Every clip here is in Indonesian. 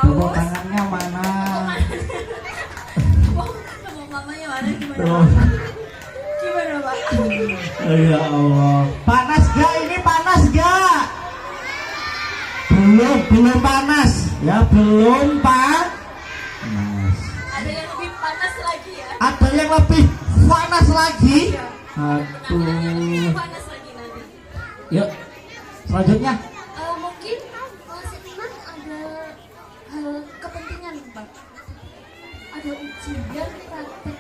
Tepuk tangannya mana? Tepuk mamanya mana gimana? Tuh. Gimana Pak? Ya Allah. Panas gak ini? Panas gak? Belum panas. Ya belum Pak. Ada yang lebih panas lagi ya? Ada yang lebih panas lagi? Iya. Aduh. Lebih panas lagi nanti. Yuk. Selanjutnya. Mungkin Seniman ada hal kepentingan Pak. Ada ujian praktek.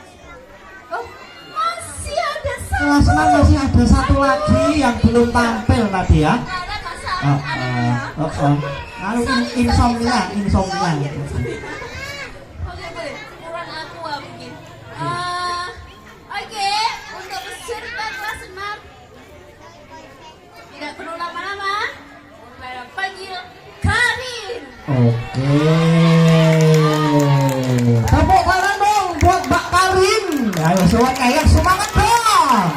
Oh, masih ada satu. Kelas 6 masih ada satu lagi yang belum tampil tadi ya. Karena Kak Sarah Insomnia. Oke, boleh. Kurang aqua mungkin. Oke, untuk peserta kelas 6 tidak perlu lama-lama. Saya panggil Karin. Oke. Tepuk tangan dong buat Mbak Karin. Ayo semuanya yang semangat dong.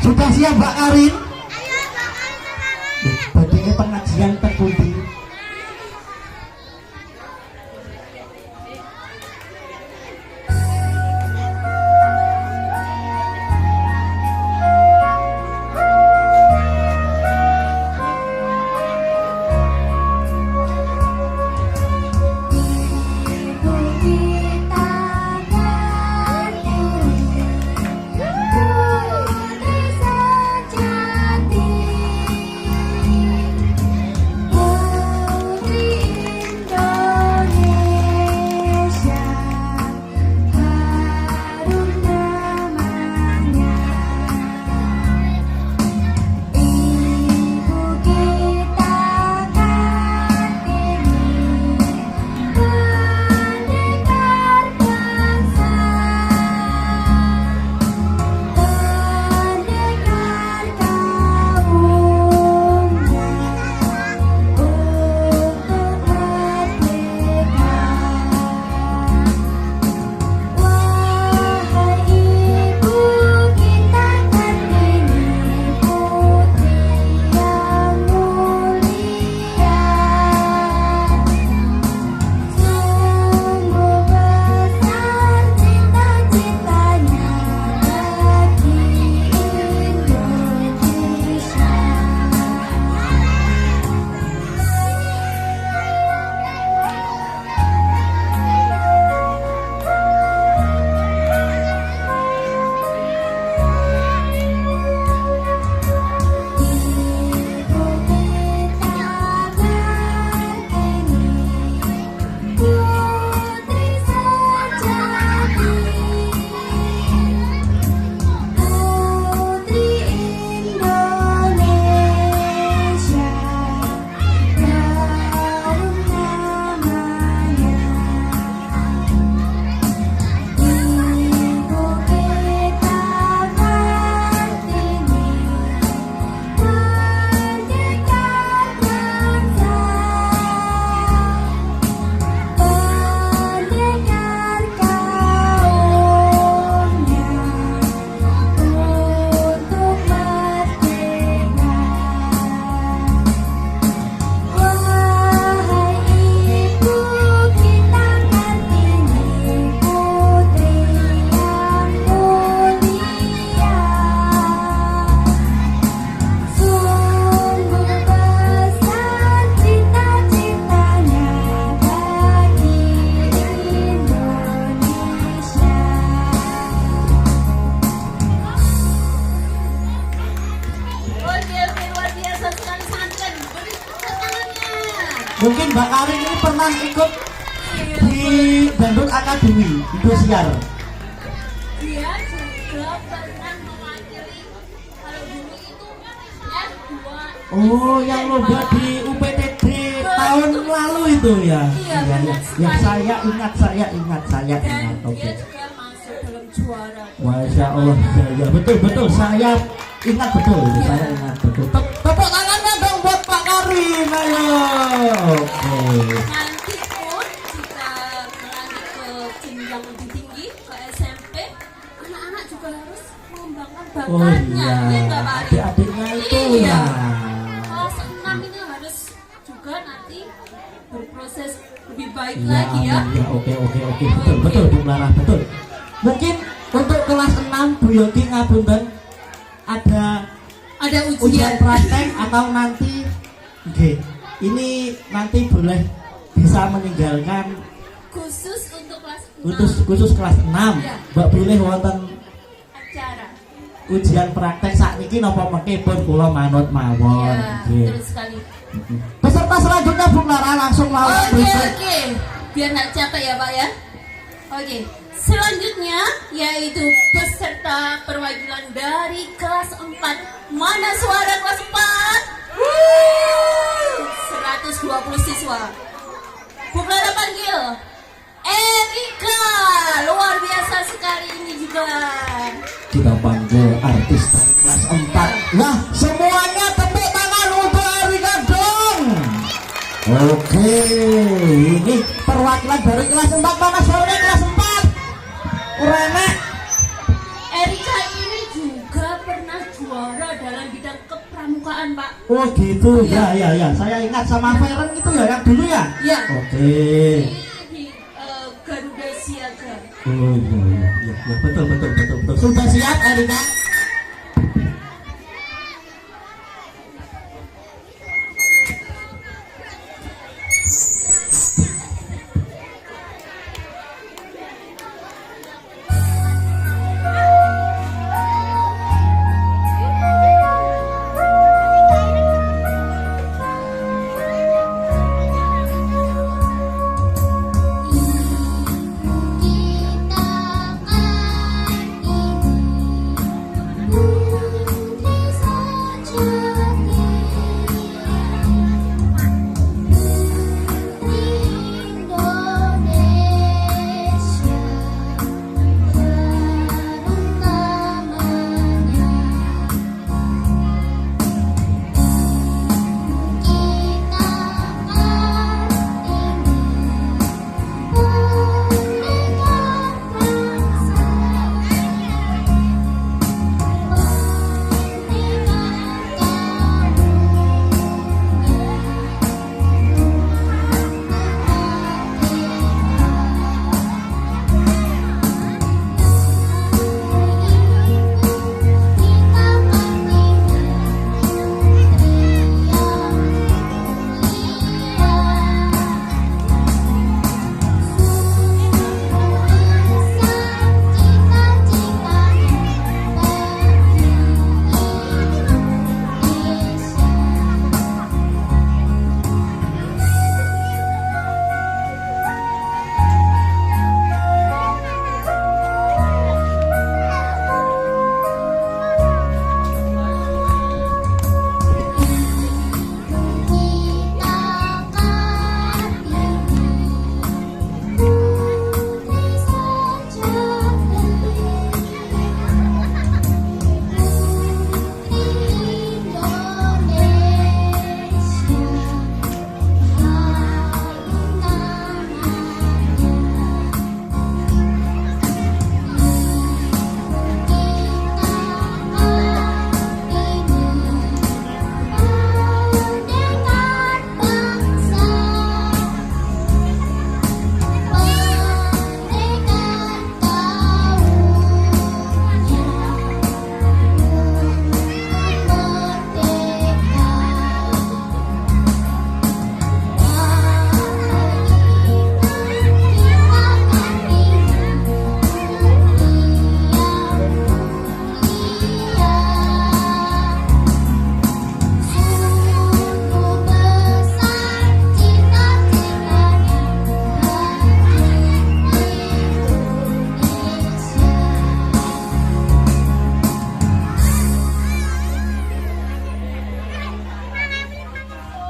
Sudah siap Mbak Karin? Badai pengajian terpundi. Mungkin Mbak Karin ini pernah ikut di Dangdut Academy Indosiar. Dia juga pernah mewakili kalau dulu itu F2. Oh, yang lomba di UPTD tahun lalu itu ya. Iya, Ya, saya ingat. Dan Oke. dia juga masuk dalam juara. Masya Allah, ya betul saya ingat betul. Tepuk tangannya dong buat Pak Karin, ayo. Oke. Nanti pun jika melanjut ke jenjang lebih tinggi ke SMP, anak-anak juga harus mengembangkan bakatnya. Oh iya, Ya nggak, Pak? adik-adiknya itu Iya. ya. Kelas 6 berproses lebih baik Ya, lagi ya. ya, oke, betul Bu Clara, betul. Mungkin untuk kelas 6 Bu Yodi ngapunten ada Ada ujian ujian. praktek atau nanti oke, ini nanti boleh bisa meninggalkan Khusus untuk kelas 6 khusus kelas 6. Ya. Mbak pilih wonten acara. ujian praktek saat ini napa mengke pun kula manut mawon. Ya, Nggih. terus sekali. Peserta selanjutnya Bu Clara langsung mau Oke. Biar nggak capek ya Pak ya. Oke. Selanjutnya yaitu peserta perwakilan dari kelas 4. Mana suara kelas 4? 120 siswa. Bu Clara panggil Erika. Luar biasa sekali ini juga. Kita panggil artis dari kelas 4. Nah, semuanya tepuk tangan untuk Erika dong. Oke, ini perwakilan dari kelas 4. Mana suaranya kelas 4? Renek. Erika ini juga pernah juara dalam bidang kepramukaan, Pak. Oh gitu, Iya. ya. Saya ingat sama Feren itu ya, yang dulu ya. Iya. Oke. Di Garuda Siaga. Oh iya, betul. Sudah siap Erika?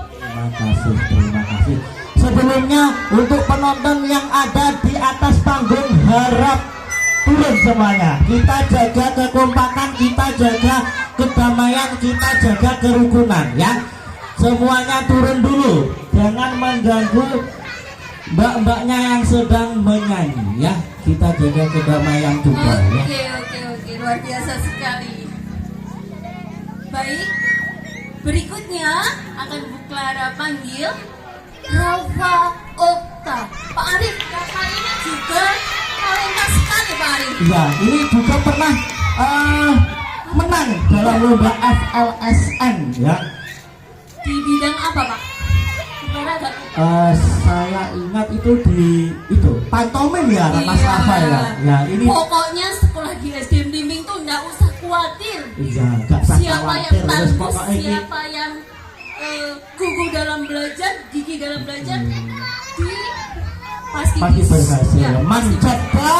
Terima kasih. Sebelumnya untuk penonton yang ada di atas panggung harap turun semuanya. Kita jaga kekompakan, kita jaga kedamaian, kita jaga kerukunan ya. Semuanya turun dulu, jangan mengganggu mbak-mbaknya yang sedang menyanyi ya. Kita jaga kedamaian juga ya. Oke, luar biasa sekali. Baik, berikutnya akan Bu Clara panggil Rafa Okta. Pak Arif, kali ini juga talenta sekali Pak Arif. Iya, ini juga pernah menang dalam lomba FLSN ya. Di bidang apa Pak? Gimana gak? Saya ingat itu di itu pantomim ya, Mas Rafa ya. Ya ini. Pokoknya sekolah di SDM Bimbing tuh nggak usah khawatir. Iya, nggak usah Siapa yang khawatir. Terus tangguh, pokoknya ini. siapa yang gugup dalam belajar, gigi dalam belajar, pasti berhasil. Ya, Manjada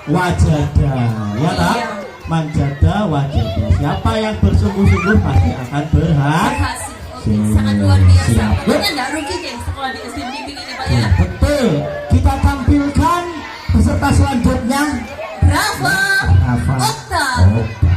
wajada, ya tak? Iya. Manjada wajada. Siapa yang bersungguh-sungguh pasti akan berhasil. Oke, sangat luar biasa. Siap. Pokoknya nggak rugi deh sekolah di SDM Bimbing ini Pak ya. Betul. Kita tampilkan peserta selanjutnya. Bravo, Rafa Okta. Okta.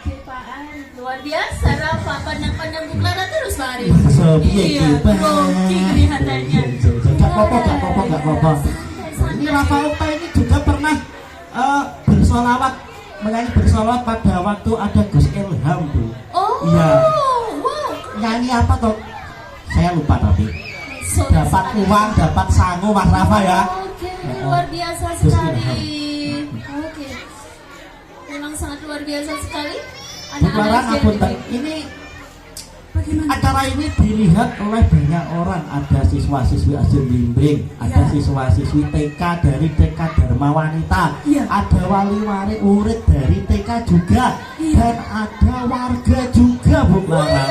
Oke Pak Arif, luar biasa Rafa, pandang-pandang Bu Clara terus Pak Arif. Iya, grogi kelihatannya. Gak apa-apa. Ini Rafa Okta ini juga pernah bersolawat, menyanyi bersolawat pada waktu ada Gus Ilham tuh. Oh, iya. Wow. Nyanyi apa toh? Saya lupa tapi. Sorry, Dapat uang, dapat sangu Mas Rafa ya. Oke, luar biasa Gus sekali. Ilham. Oke, memang sangat luar biasa sekali. Bu Clara ngapunten, ini acara ini dilihat oleh banyak orang. Ada siswa-siswi SDM Bimbing, ada siswa-siswi TK dari TK Dharma Wanita, ada wali-wali murid dari TK juga, dan ada warga juga Bu Clara.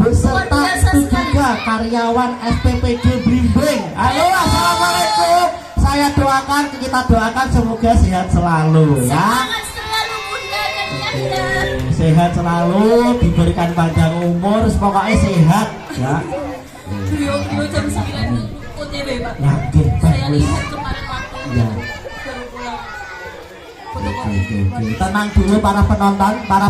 Beserta itu juga karyawan SPPG Bimbing. Halo, assalamualaikum. Saya doakan, kita doakan semoga sehat selalu ya. Semangat selalu Bunda dan Yanda. Sehat selalu, diberikan panjang umur, pokoknya sehat Ya. Beliau jam 9 OTW Pak. Ya, oke. Saya Wis. lihat kemarin waktu Ya. baru pulang. Oke. Tenang dulu para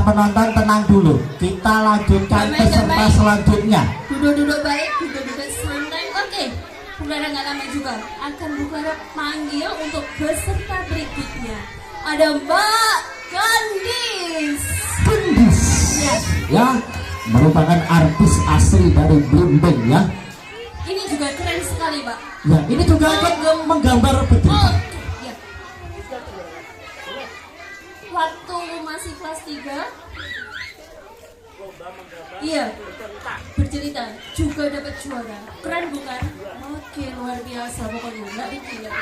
penonton tenang dulu. Kita lanjutkan Damai, peserta damai. selanjutnya. Duduk baik, duduk santai. Oke, Buklara nggak lama juga akan Buklara panggil untuk peserta berikutnya. Ada Mbak Kandis. Gendis. Yes. Ya, merupakan artis asli dari Blimbing ya. Ini juga keren sekali, Pak. Ya, ini juga akan menggambar betul. Oh, ya. Waktu masih kelas 3, iya, bercerita juga dapat juara. Keren bukan? Oke, luar biasa pokoknya. Nggak dikira.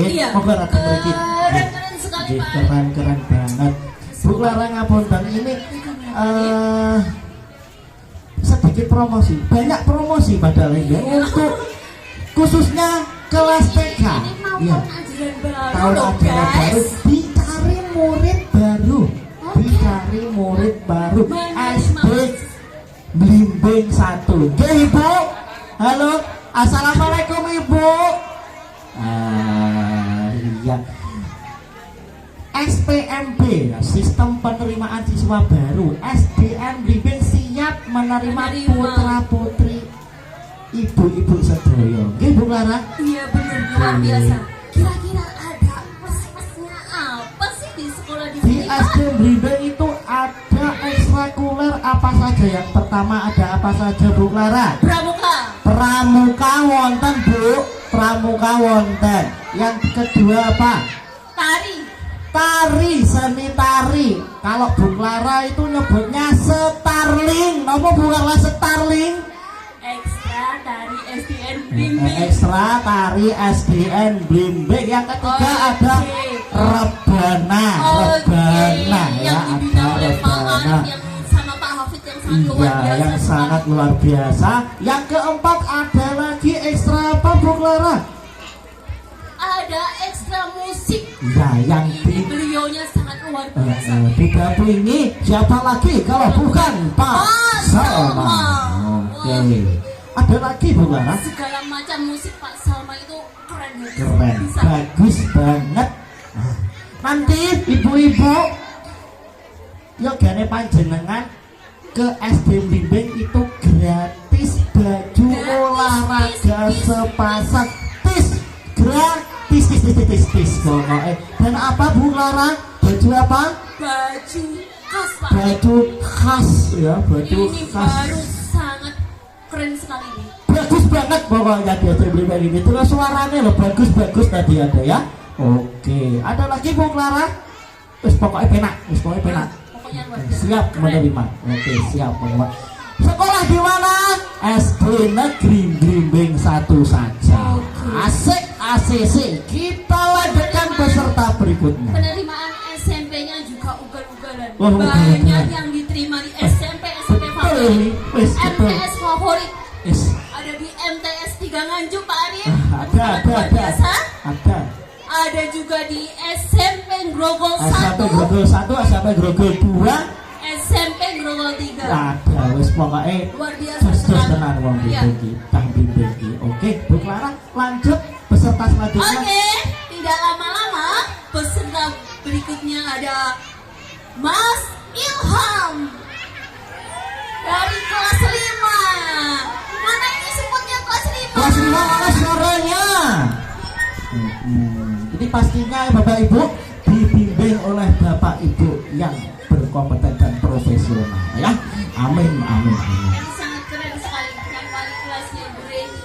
Iya. Keren sekali Pak. Keren banget. Bu Clara ngapunten ini sedikit promosi, banyak promosi padahal ya untuk khususnya kelas TK. Ini Iya. tahun ajaran baru Tahun ajaran baru dicari murid baru. Dicari murid baru SD Blimbing 1. Oke, Ibu. Halo. Assalamualaikum Ibu. Iya. SPMB, Sistem Penerimaan Siswa Baru. SDN Blimbing siap menerima putra-putri ibu-ibu sedaya. Nggih Bu Clara? Iya benar, luar biasa. Kira-kira ada plus-plusnya apa sih di sekolah di Di sini, Pak? SD Blimbing itu ada ekstrakurikuler apa saja? Yang pertama ada apa saja Bu Clara? Pramuka. Pramuka wonten Bu. Pramuka wonten. Yang kedua apa? Tari. tari, seni tari. Kalau Bu Clara itu nyebutnya Starling. Apa Bu Clara Starling? Ekstra tari SDN Blimbing. Ekstra tari SDN Blimbing. Yang ketiga ada rebana. Rebana ya, Yang dibina ada oleh Pak rebana. Arif yang sama Pak Hafid yang sangat luar Iya, biasa. yang sangat luar biasa. Yang keempat ada lagi ekstra apa Bu Clara? Ada ekstra musik. Ya, yang Ini beliaunya sangat luar biasa. didampingi siapa lagi kalau bukan Pak Salma. Oke. Ada lagi Bu Clara? Segala macam musik Pak Salma itu keren. Keren, Bisa. bagus banget. Nah, nanti ibu-ibu yuk gane panjenengan ke SD Blimbing itu gratis baju olahraga sepasang, gratis pokoknya. Dan apa Bu Clara? Baju apa? Baju khas Pak. Baju khas ya, baju Ini khas. baru sangat keren sekali ini. Bagus banget pokoknya di SD Blimbing ini. Terus suaranya loh bagus tadi ada ya. Oke, ada lagi Bu Clara? Wis pokoknya penak, Pokoknya luar biasa. siap Keren. menerima. Oke, siap menerima. Sekolah di mana? SD Negeri Blimbing 1 saja. Oke. Asik ACC. Kita lanjutkan peserta berikutnya. Penerimaan SMP-nya juga ugal-ugalan. Wah, Banyak ugal-ugalan. yang diterima di SMP Betul, favorit. wis betul. MTS favorit. Yes. Ada di MTS 3 Nganjuk Pak Arif. Ada. Luar biasa. Ada. Ada juga di SMP Grogol 1, SMP Grogol 1, SMP Grogol 2. SMP Grogol 3. Ada wis pokoknya Luar biasa jos sekali. tenan wong Iya. Blimbing, Kang Blimbing. Oke, Bu Clara lanjut peserta selanjutnya. Oke, tidak lama-lama peserta berikutnya ada Mas Ilham dari kelas 5. Mana ini sebutnya kelas 5? Kelas 5 mana suaranya? Ini pastinya Bapak Ibu dibimbing oleh Bapak Ibu yang berkompeten dan profesional ya. Amin. Ini sangat keren sekali yang wali kelasnya Bu Reni.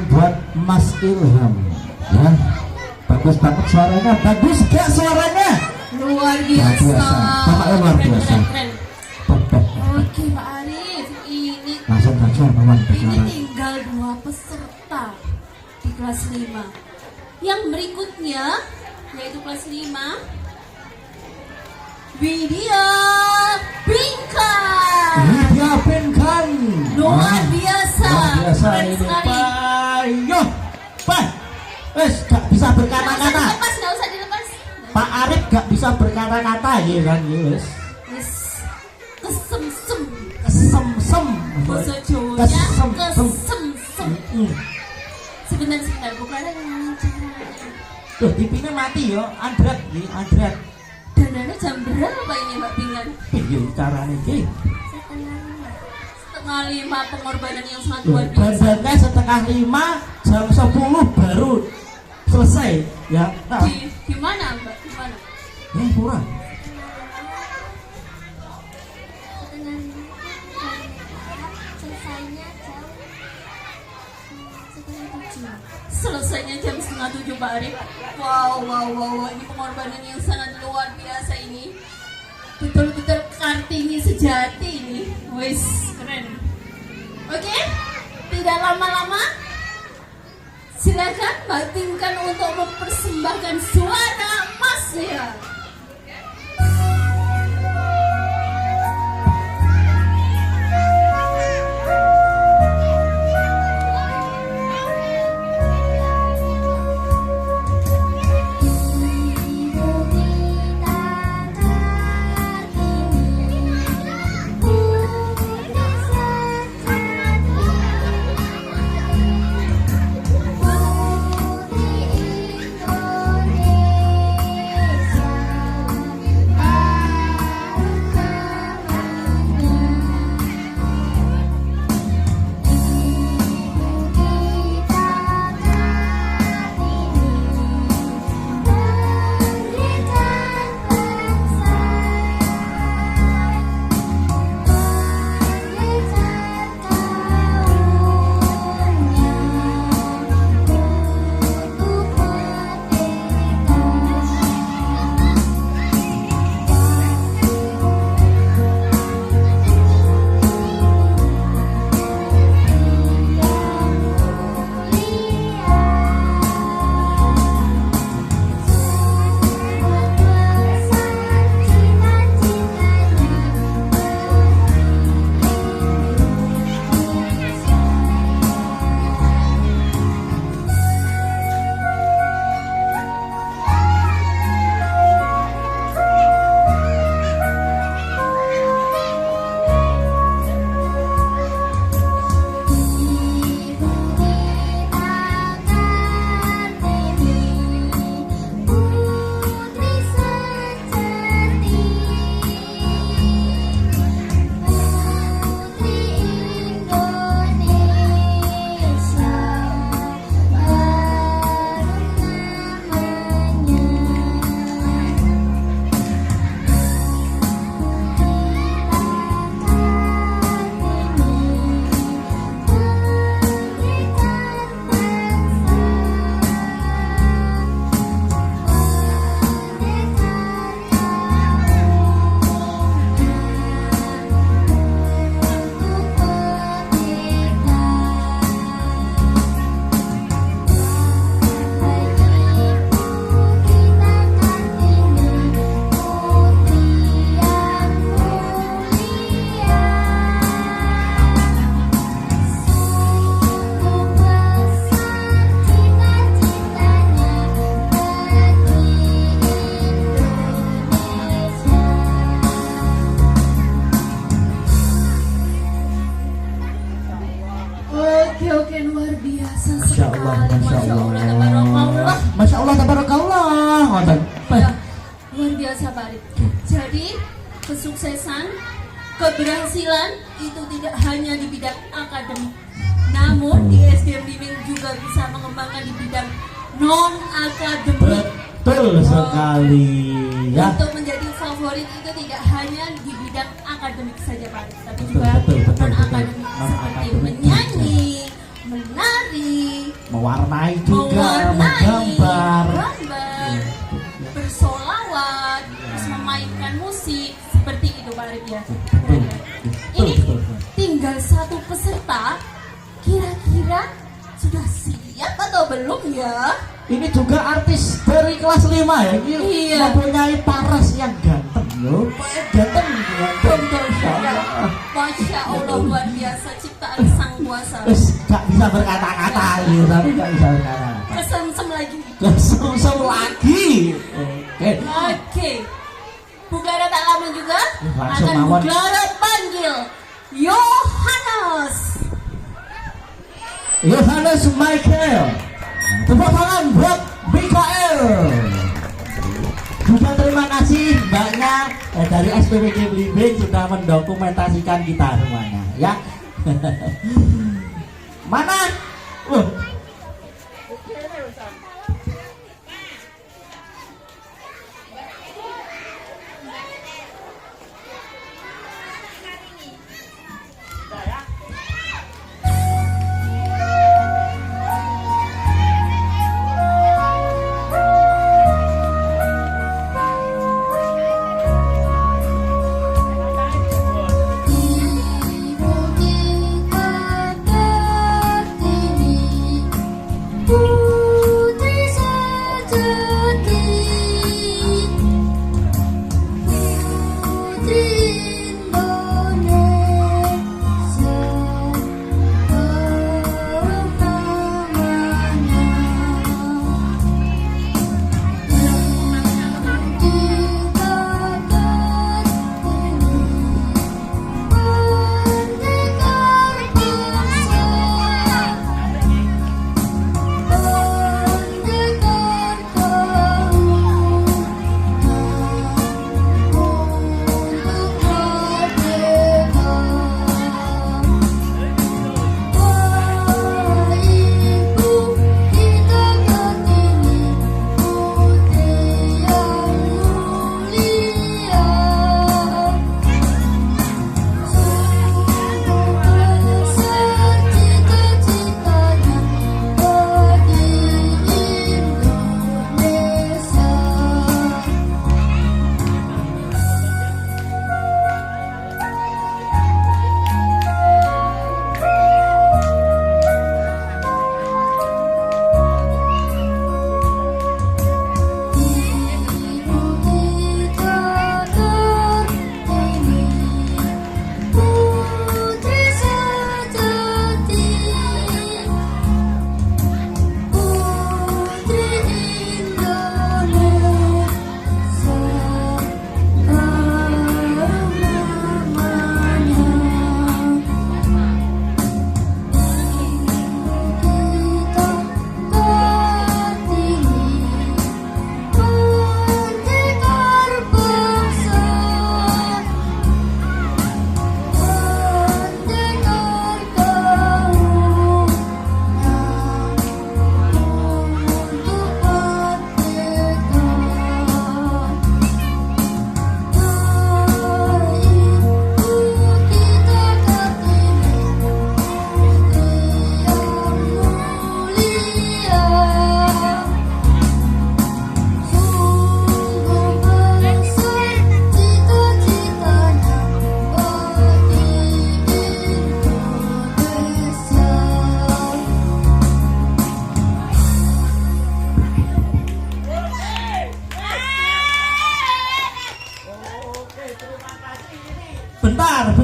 buat Mas Ilham ya. Bagus banget suaranya, bagus gak suaranya? Luar biasa. Pokoknya luar biasa. Keren. Oke Pak Arif, ini Langsung saja teman ini bicara. tinggal 2 peserta di kelas 5. Yang berikutnya yaitu kelas 5 Widya Pinkan. Widya Pinkan. Luar biasa. Luar biasa Keren ini. sekali. Ayo, Pak. Wes gak bisa Nggak usah berkata-kata. dilepas, nggak usah dilepas. Pak Arif gak bisa berkata-kata ya kan, yes. Wis kesem-sem. Kesem-sem. Bahasa Jawanya kesem-sem. Sebentar, bukan Tuh, TV-nya mati ya, andret nih, andret. dananya jam berapa ini Mbak Pingan? Iya, caranya iki. 4:30 pengorbanan yang sangat luar biasa. Dandannya 4:30, jam 10 baru selesai ya. Nah, Di mana Mbak? Di mana? kurang. Selesainya jam 6:30 Pak Arif. Wow, ini pengorbanan yang sangat luar biasa ini. Betul-betul Kartini sejati ini. Wis, keren. Oke, tidak lama-lama. Silakan Mbak Pinkan untuk mempersembahkan suara emasnya. Oke, luar biasa Masya Allah, sekali. Masya Allah. Tabarakallah. Masya Allah, tabarakallah. Ya, luar biasa Pak Arif. Jadi kesuksesan, keberhasilan itu tidak hanya di bidang akademik, namun di SDM Bimbing juga bisa mengembangkan di bidang non akademik. Betul sekali ya. Untuk menjadi favorit itu tidak hanya di bidang akademik saja Pak Arif, tapi juga Betul, non akademik betul. seperti Non-akademik menyanyi, menari, mewarnai juga, menggambar, bersolawat, terus memainkan musik seperti itu Pak Arif ya. Ini tinggal satu peserta, kira-kira sudah siap atau belum ya? Ini juga artis dari kelas 5 ya. Ini Iya. mempunyai paras yang ganteng loh. Ganteng. Masya Allah luar biasa ciptaan sang kuasa. Gak bisa berkata-kata ya, tapi gak bisa berkata-kata. Kesemsem lagi. Kesem lagi. Oke. Oke. Bugara tak lama juga Langsung akan mawon. Bugara panggil Yohanes. Yohanes Michael. Tepuk tangan buat Mikael. Juga terima kasih mbaknya dari SPPD Blimbing sudah mendokumentasikan kita semuanya ya. Mana?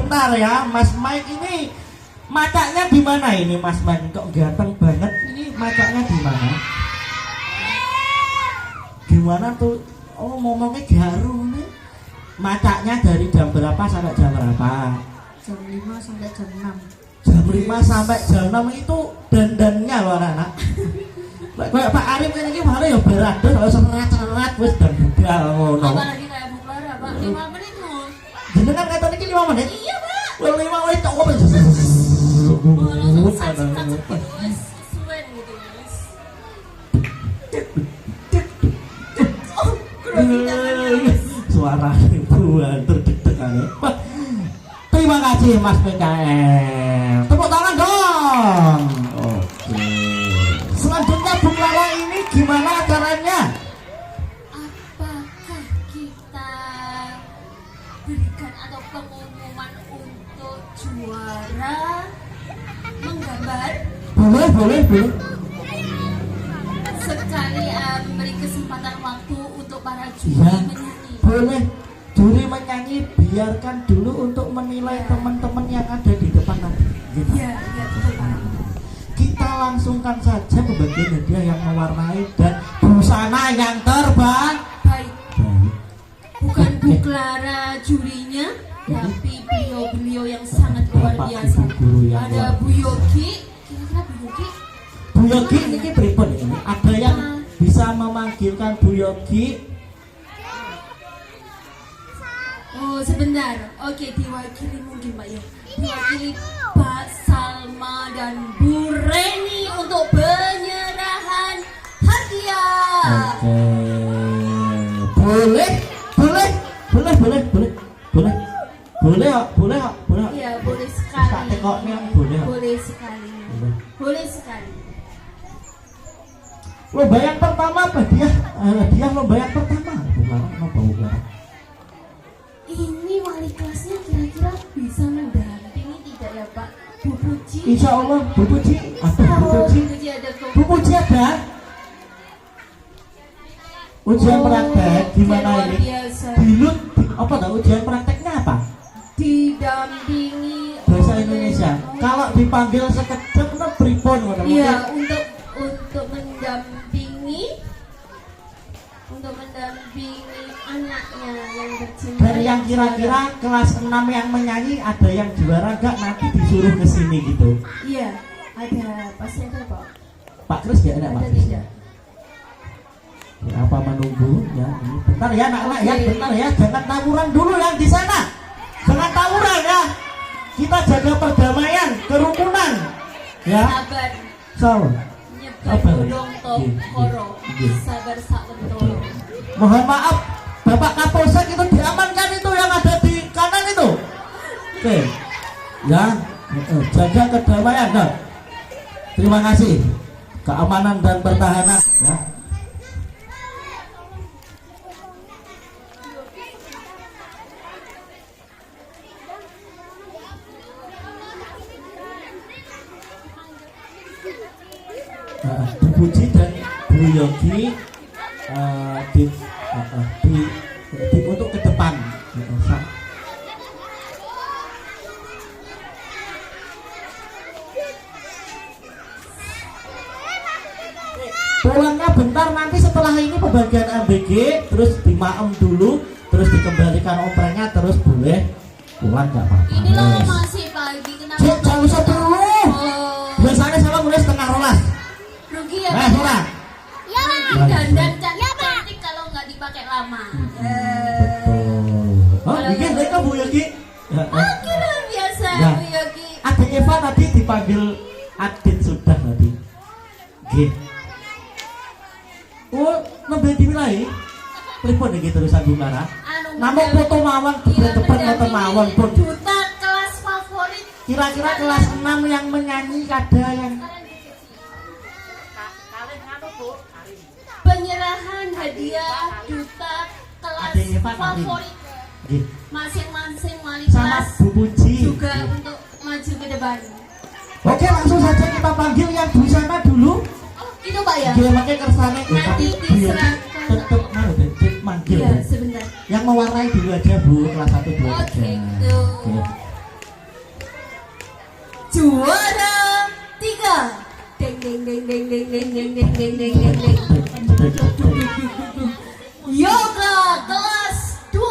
Bentar ya, Mas Mike ini macaknya di mana ini Mas Mike? Kok ganteng banget? Ini macaknya di mana? Gimana tuh? Oh, ngomongnya garu nih. Macaknya dari jam berapa sampai jam berapa? Jam 5 sampai jam 6. Jam 5 sampai jam 6 itu dandannya loh anak-anak. Kayak Pak Arif ini malah ya beratus kalau seret-seret wis dan budal ngono. Apalagi kayak Bu Clara, Pak, 5 menit loh. Jenengan kata niki 5 menit? Iya, Pak. 5 menit kok apa? Langsung sancip-sancip gitu, wis suwen gitu, wis. Oh, grogi tangannya, wis. Suara ribuan terdeg-degan. Terima kasih Mas PKM. Tepuk tangan dong. Oke. Selanjutnya Bu Clara, ini gimana caranya? Apakah kita berikan atau pengumuman untuk juara menggambar? Boleh. Sekali beri kesempatan waktu untuk para juri Ya, menyanyi. boleh. Juri menyanyi, biarkan dulu untuk menilai teman-teman yang ada di depan nanti. Gitu. Iya, betul Pak. Kita langsungkan saja pembagian hadiah yang mewarnai dan busana yang terbaik. Baik, bukan Bu Clara jurinya, tapi beliau-beliau yang sangat luar Bapak biasa. Ibu guru yang Ada luar Bu Yogi, kira-kira Bu Yogi? Bu Yogi ini pripun ini? Ada yang bisa memanggilkan Bu Yogi? Oh sebentar, oke diwakili mungkin Pak ya. Diwakili Pak Salma dan Bu Reni untuk penyerahan hadiah. Oke. Boleh. Iya boleh Tak sekali. tekoknya boleh. Boleh sekali. Boleh sekali. Lomba yang pertama apa dia? Hadiah lomba yang pertama. Bu Clara. Ini wali kelasnya kira-kira bisa mendampingi tidak ya Pak? Bu Puji? Insya Allah Bu Puji. Ada Bu Oh, Puji. Bu Puji ada kok. Bu Puji ada. Ujian praktek gimana luar ini? biasa. Dilut apa dah ujian prakteknya apa? Didampingi Bahasa oleh- Indonesia. Kalau dipanggil sekejap kan pripun ngono. Iya, untuk mendampingi anaknya yang bercinta. Dan yang kira-kira kelas 6 yang menyanyi ada yang juara enggak, nanti disuruh ke sini gitu. Iya, ada pasti ada Pak. Pak Kris ya ada Pak Ada Kris. tidak? Ya, apa menunggu ya? Ini. Bentar ya anak-anak ya, Oke. bentar ya. Jangan tawuran dulu yang di sana. Jangan tawuran ya. Kita jaga perdamaian, kerukunan. Ya. Sabar, So, nyebar Sabar. bodong top Iya, koro, iya. sabar sak lentoro. mohon maaf, Bapak Kapolsek itu diamankan itu yang ada di kanan itu. Oke. Ya, jaga kedamaian. Nah. Terima kasih. Keamanan dan pertahanan ya. Bu Puji dan Bu Yogi di untuk ke depan. Pulangnya bentar, nanti setelah ini pembagian ABG, terus dimaem dulu, terus dikembalikan oprengnya, terus boleh pulang nggak apa-apa. Ini loh Yes. masih pagi, kenapa? Cik, jangan usah dulu. Oh, Biasanya sama mulai setengah rolas. rugi ya Nah, Pak? Sora. Ya, dandan cantik kalau nggak dipakai lama. Betul. Oh, bikin mereka Bu Yogi. Ya, Oke, luar biasa Ya. Bu Yogi. Adik Eva tadi dipanggil Adit sudah tadi. G. Oh, nembe dimulai. Pripun iki terusan Bu Clara? Namun foto mawon depan foto mawon pun. Duta kelas favorit. Kira-kira kelas 6 yang menyanyi ada yang Penyerahan hadiah duta kelas Adik Eva nanti. favorit. G. Masing-masing wali Sama kelas Bu Puji. juga untuk maju ke depan. Oke, langsung saja kita panggil yang di sana dulu. Oh, itu Pak ya? Dia pakai kersane Nanti diserahkan. tetap mau manggil Iya, ya. sebentar. Yang mewarnai dulu aja Bu, kelas 1 2 Oke, aja. tuh. Oke. Juara 3. Deng deng deng deng deng deng deng deng deng deng deng deng. Yoga kelas 2.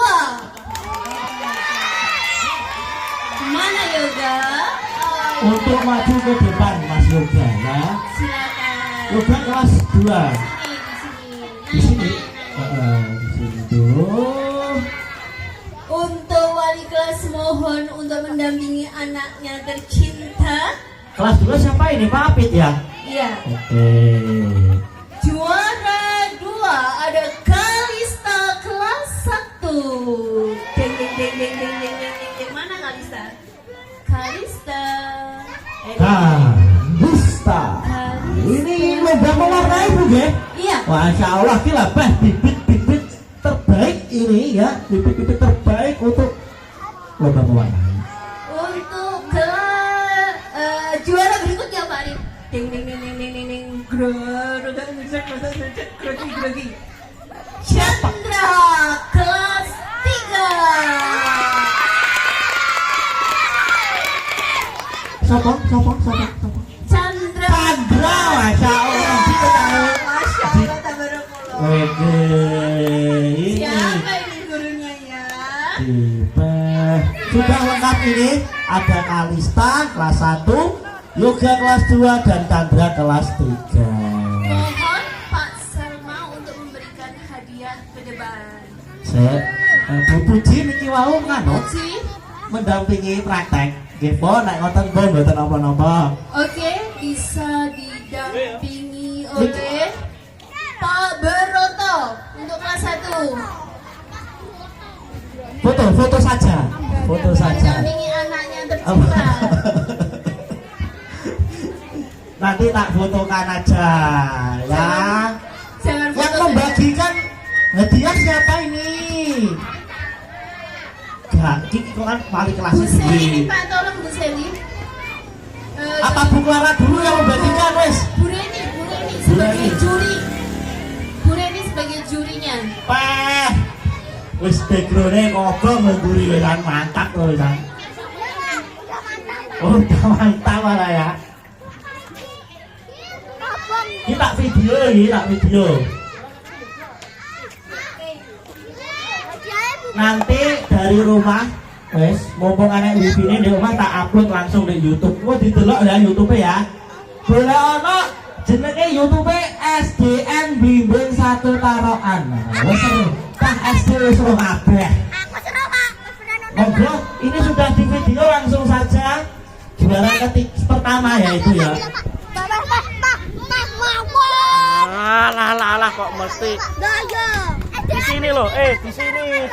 Mana Yoga? Oh, Untuk maju ke depan Mas Yoga ya. silakan. Yoga kelas 2. Di sini. Di sini dulu. Untuk wali kelas mohon untuk mendampingi anaknya tercinta. Kelas 2 siapa ini? Pak Apit ya? Iya. Oke. Juara 2 ada Kalista kelas 1. Deng deng deng deng deng deng deng deng deng. Mana Kalista? Kalista. Kalista. Ini lomba sudah mewarnai Bu nggih? Iya. Masya Allah gila bah bibit-bibit terbaik ini ya, bibit-bibit terbaik untuk lomba mewarnai. Untuk ke juara berikutnya Pak Arif. Ding ding ding ding ding ding ding. Grogi. Chandra kelas 3. Sopo? Chandra. Masya Allah. Masya Allah, tabarakallah. Oke, ini Siapa ini gurunya ya? sudah lengkap ini. Ada Kalista kelas 1, Yoga kelas 2 dan Chandra kelas 3. Mohon Pak Salma untuk memberikan hadiah ke depan. Bu Puji niki wau nganu Puji. mendampingi praktek. Nggih, Po, nek ngoten Po mboten napa-napa. Oke, bisa didampingi oleh Pak Beroto untuk kelas 1. Foto saja. Foto saja. Mendampingi anaknya tercinta. Nanti tak fotokan aja ya. Jangan Yang foto. membagikan hadiah siapa ini? Gak, ini kan wali kelas Bu Seli, sendiri. Pak, tolong Bu Seli. Apa Bu Clara dulu yang membagikan wes? Bu Reni sebagai Reni. juri. Bu Reni sebagai jurinya. Peh, wes backgroundnya ngobrol mengguri wesan mantap loh wesan. Oh, udah mantap lah ya. Kita video. Nanti dari rumah, wes, mumpung anak ini di rumah tak upload langsung di YouTube. Gua didelok ya YouTube ya. Boleh ono jenenge YouTube SDN Bimbing 1 Tarokan. Wes seru. Tah SD wis seru kabeh. Monggo, ini sudah di video langsung saja. Juara pertama ya itu ya. Alah kok mesti di sini loh, di sini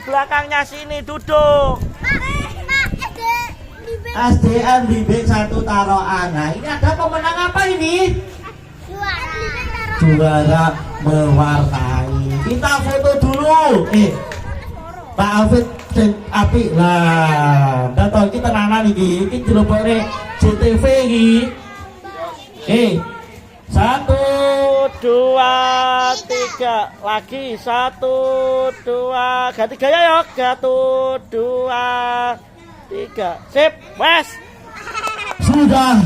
belakangnya sini duduk. SDN Bimbing 1 Tarokan. Nah, ini ada pemenang apa ini? Juara mewarnai. Kita foto dulu. Pak Alfred api lah. Datang kita nana iki. Iki jelebokne CTV iki. 1 2 3 lagi 1 2 ganti gaya yuk 1 2 3 sip wes sudah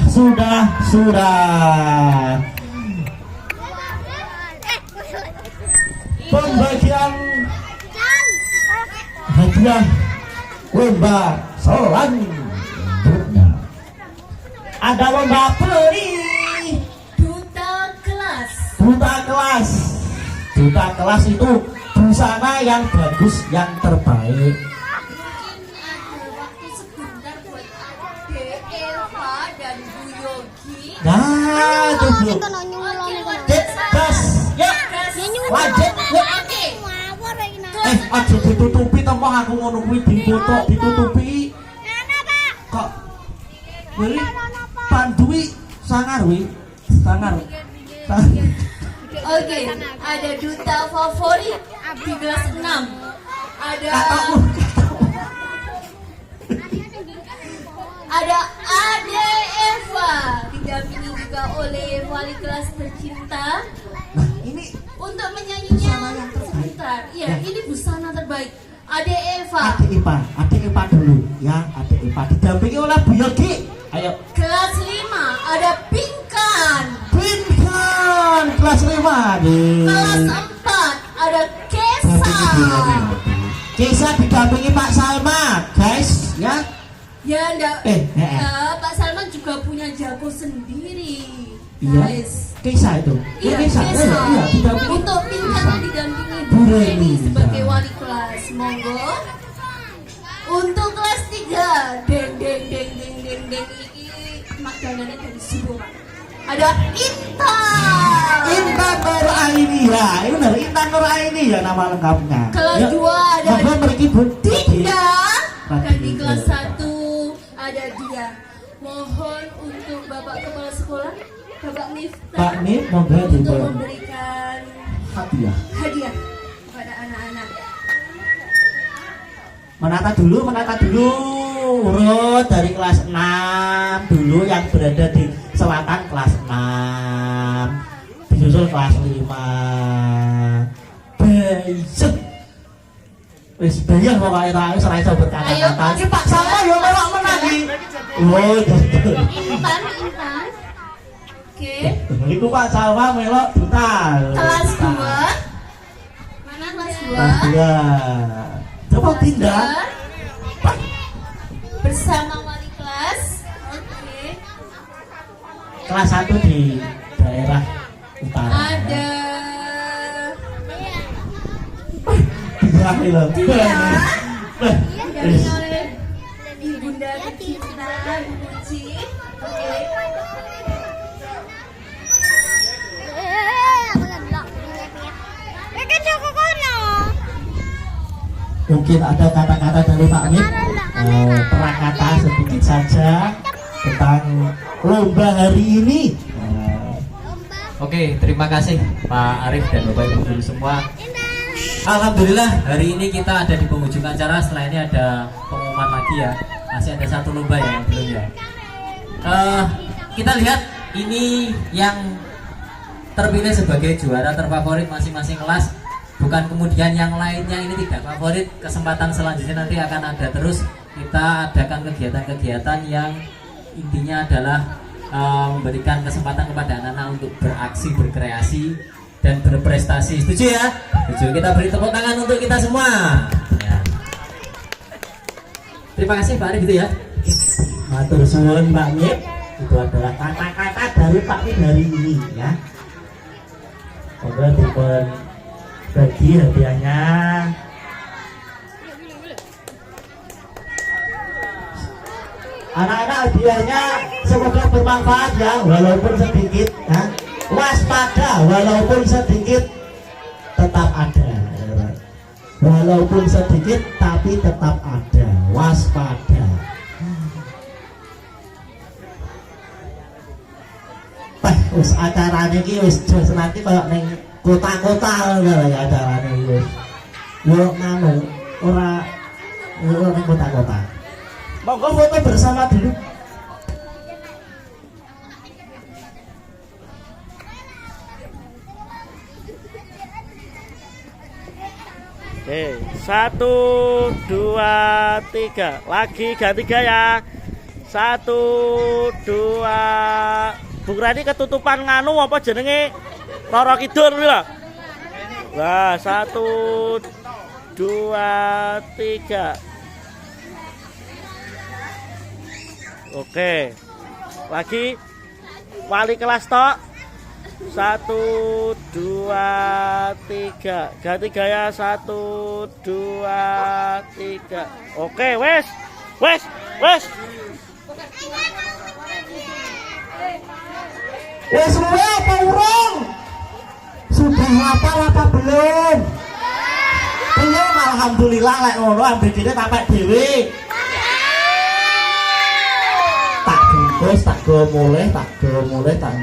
pembagian hadiah lomba selanjutnya ada lomba peri duta kelas itu busana yang bagus yang terbaik. Mungkin ada waktu sebentar buat Ade, Eva dan Bu Yogi. Nah, itu Bu. Cek, gas, yuk, wajib, yuk. Oke. Aja ditutupi tombol aku ngono kuwi ditutupi. Kok kuwi Pandui sangar wi. Sangar. Oke, ada duta favorit di kelas 6. Ada Ade Eva didampingi juga oleh wali kelas tercinta. Nah, ini Untuk menyanyinya busana yang terbaik. sebentar. Iya, Ya. ini busana terbaik. Ade Eva. Ade Eva dulu ya, Ade Eva didampingi oleh Bu Yogi. Ayo. Kelas 5 ada Pinkan. Pinkan kelas 5 nih. Kelas 4 ada Kesa. Kesa didampingi Pak Salma, guys, ya. Ya enggak. Ya. Pak Salman juga punya jago sendiri. Iya. Guys. Kesa itu. Iya, Kesa. Kesa. Iya, didampingi. Untuk Pinkan didampingi Bu Bu Reni Reni. sebagai wali kelas. Monggo. Untuk kelas 3 deng iki makanannya dari subuh. Ada Intan Nur Aini ya. Ini benar Intan Nur Aini ya nama lengkapnya. Kelas Ya. 2 ada Monggo mriki Bu. Dinda. Dan di Dinda. kelas 1 ada dia. Mohon untuk Bapak Kepala Sekolah Bapak Miftah Pak Mif monggo untuk dipun memberikan hadiah. hadiah kepada anak-anak. Menata dulu urut dari kelas 6 dulu yang berada di selatan kelas 6 disusul kelas 5 basic wis bayar pokoknya tak wis ora iso berkata-kata iki Pak sama yo melok menangi oh Intan. Oke. iku Pak Salwa melok duta Kelas 2. Mana kelas 2? kelas 2 coba tindak Bersama wali kelas. Oke. kelas 1 di daerah utara Ada Berani loh. didampingi oleh Ibunda tercinta Bu Puji. Oke. Mungkin ada kata-kata dari Pak Mif, prakata sedikit saja tentang lomba hari ini. Oke, terima kasih Pak Arif dan Bapak Ibu guru semua. Alhamdulillah hari ini kita ada di penghujung acara. Setelah ini ada pengumuman lagi ya. Masih ada satu lomba ya yang belum ya. Kita lihat ini yang terpilih sebagai juara terfavorit masing-masing kelas. Bukan kemudian yang lainnya ini tidak favorit. Kesempatan selanjutnya nanti akan ada terus. Kita adakan kegiatan-kegiatan yang intinya adalah memberikan kesempatan kepada anak-anak untuk beraksi, berkreasi, dan berprestasi. Setuju ya? Setuju. Kita beri tepuk tangan untuk kita semua ya. Terima kasih Pak Arif itu ya. Matur suwun Pak Mif. Itu adalah kata-kata dari Pak Mif hari ini ya. Monggo dipun bagi hadiahnya. Anak-anak hadiahnya semoga bermanfaat ya, walaupun sedikit ya. Waspada walaupun sedikit tetap ada. Walaupun sedikit tapi tetap ada. Waspada. Wis acarane iki wis jos nanti koyo ning kota-kota ngono ya acarane iki. Yo nganu ora ning kota-kota. Monggo foto bersama dulu. Oke, 1, 2, 3. Lagi ganti gaya. 1, 2. Bung Rani ketutupan nganu apa jenenge? Loro kidul lho. Nah, 1, 2, 3. Oke. Lagi wali kelas tok. 1, 2, 3. Ganti gaya 1, 2, 3. Oke, wes. Wes. Wes suwe apa urung? Sudah hafal apa belum? Belum, alhamdulillah lek ngono ambek dene tapek dhewe. Tak bungkus, tak go mulih, tak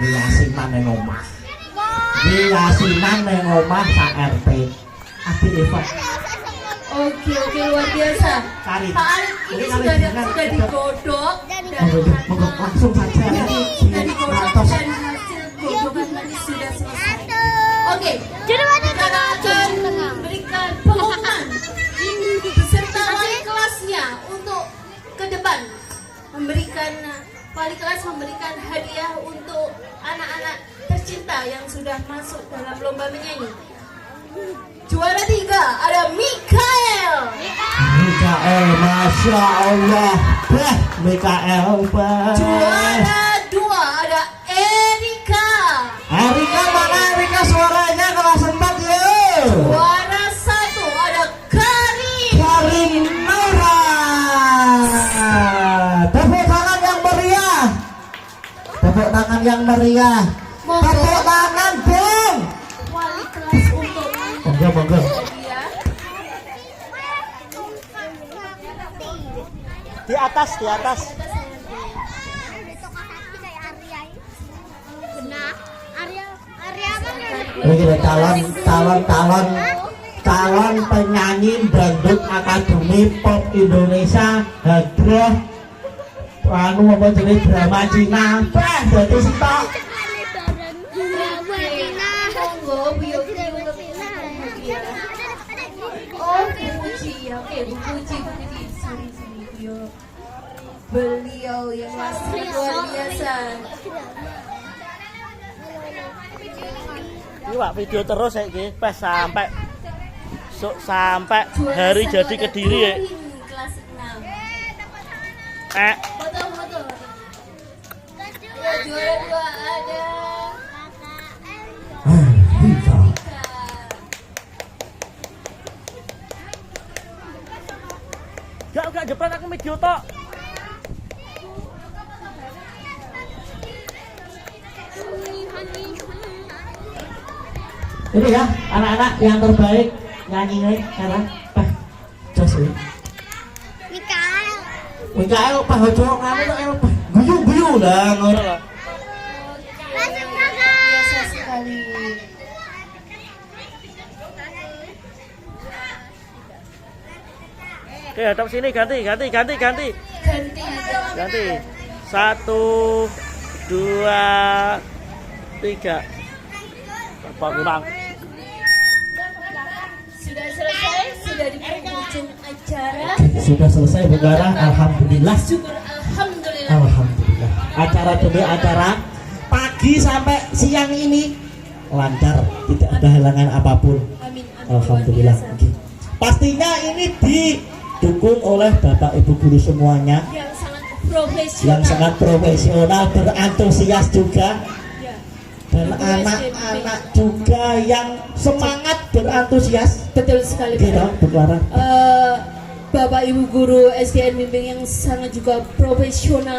yasinan ning omah. Iki yasinan ning omah sak RT. Adik Eva. Oke, luar biasa. Kari. Pak Arif ini sudah digodok dan Monggo langsung saja sudah digodok dan hasil godokan tadi sudah selesai. Oke, kita akan berikan pengumuman beserta wali kelasnya untuk ke depan wali kelas memberikan hadiah untuk anak-anak tercinta yang sudah masuk dalam lomba menyanyi. Juara 3 ada Mikael. Mikael, masya Allah. Mikael. Juara 2 ada Erika. Erika mana Erika suaranya kalau sempat ya. Juara 1 ada Karin. Karin Nora. Tepuk tangan yang meriah. Tepuk tangan yang meriah. Tepuk tangan dong. Wali kelas untuk Monggo. dia. Di atas. Benar. calon penyanyi dangdut Akademi Pop Indonesia hadrah anu apa jenis drama Cina dadi sitok. Monggo Bu Oh, Bu Puji ya. Oke, Bu Puji. Sorry Bu. Beliau yang masih luar biasa. Ini Pak video terus ya iki pas sampai hari jadi Kediri ya. Kelas 6. Eh, Foto. Ya, juara 2 ada gak jepret aku video tok. Ini ya anak-anak yang terbaik nyanyinya sekarang Pak Jos ini. Mikael Pak Hojo nganu Pak guyu lah ngono lho. biasa sekali. Oke, hadap sini ganti. Ganti. 1 2 3. Apa kurang? Sudah selesai, sudah di penghujung acara. Sudah selesai begadang, alhamdulillah. Syukur alhamdulillah. Alhamdulillah. Acara demi acara pagi sampai siang ini lancar, tidak ada halangan apapun. Amin. Alhamdulillah. Luar biasa. Pastinya ini didukung oleh Bapak Ibu guru semuanya Yang sangat profesional. berantusias juga, Ya. dan anak-anak juga yang semangat berantusias. Betul sekali. Gitu, Bu Clara. Bapak Ibu guru SDN Bimbing yang sangat juga profesional